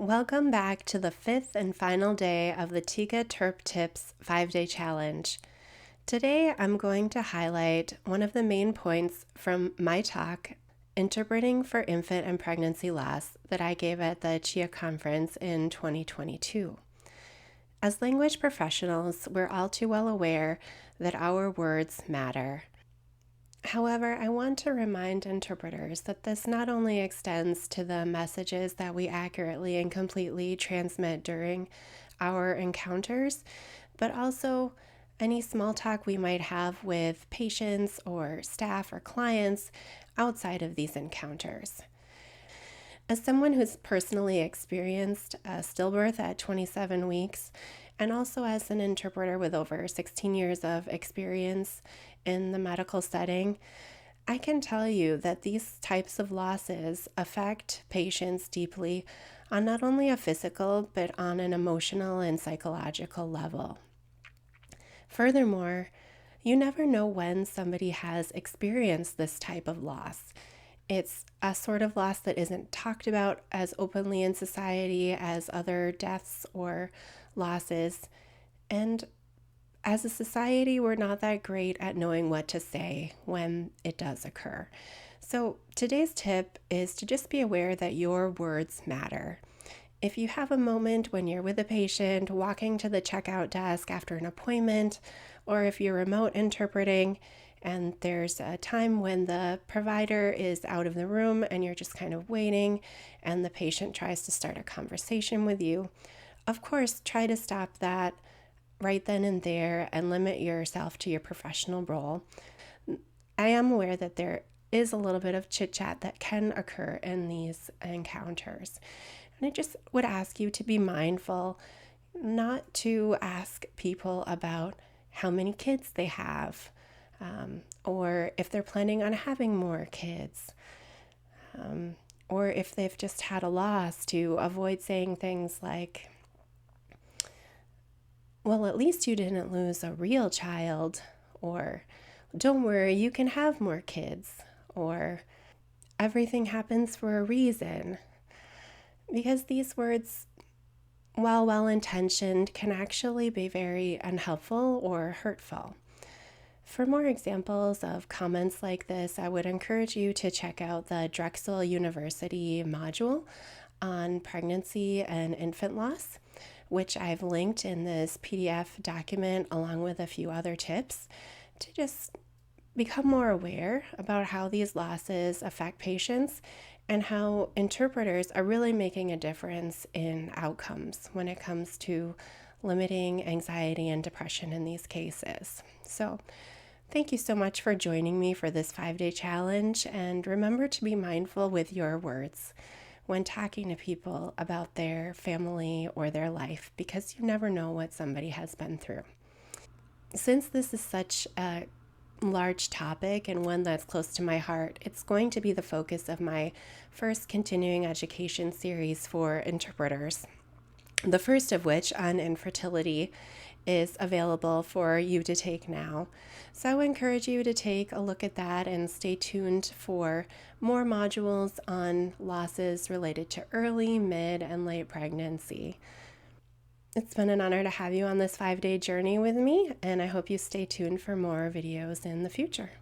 Welcome back to the fifth and final day of the CHIA Terp Tips 5-Day Challenge. Today I'm going to highlight one of the main points from my talk, Interpreting for Infant and Pregnancy Loss, that I gave at the CHIA Conference in 2022. As language professionals, we're all too well aware that our words matter. However, I want to remind interpreters that this not only extends to the messages that we accurately and completely transmit during our encounters, but also any small talk we might have with patients or staff or clients outside of these encounters. As someone who's personally experienced a stillbirth at 27 weeks, and also as an interpreter with over 16 years of experience in the medical setting, I can tell you that these types of losses affect patients deeply on not only a physical, but on an emotional and psychological level. Furthermore, you never know when somebody has experienced this type of loss. It's a sort of loss that isn't talked about as openly in society as other deaths or losses. And as a society, we're not that great at knowing what to say when it does occur. So today's tip is to just be aware that your words matter. If you have a moment when you're with a patient, walking to the checkout desk after an appointment, or if you're remote interpreting and there's a time when the provider is out of the room and you're just kind of waiting and the patient tries to start a conversation with you, of course, try to stop that right then and there and limit yourself to your professional role. I am aware that there is a little bit of chit-chat that can occur in these encounters. And I just would ask you to be mindful not to ask people about how many kids they have, or if they're planning on having more kids, or if they've just had a loss, to avoid saying things like, well, at least you didn't lose a real child, or don't worry, you can have more kids, or everything happens for a reason. Because these words, while well-intentioned, can actually be very unhelpful or hurtful. For more examples of comments like this, I would encourage you to check out the Drexel University module on pregnancy and infant loss, which I've linked in this PDF document along with a few other tips to just become more aware about how these losses affect patients and how interpreters are really making a difference in outcomes when it comes to limiting anxiety and depression in these cases. So, thank you so much for joining me for this 5-day challenge, and remember to be mindful with your words when talking to people about their family or their life, because you never know what somebody has been through. Since this is such a large topic and one that's close to my heart, it's going to be the focus of my first continuing education series for interpreters. The first of which, on infertility, is available for you to take now. So I would encourage you to take a look at that and stay tuned for more modules on losses related to early, mid, and late pregnancy. It's been an honor to have you on this 5-day journey with me, and I hope you stay tuned for more videos in the future.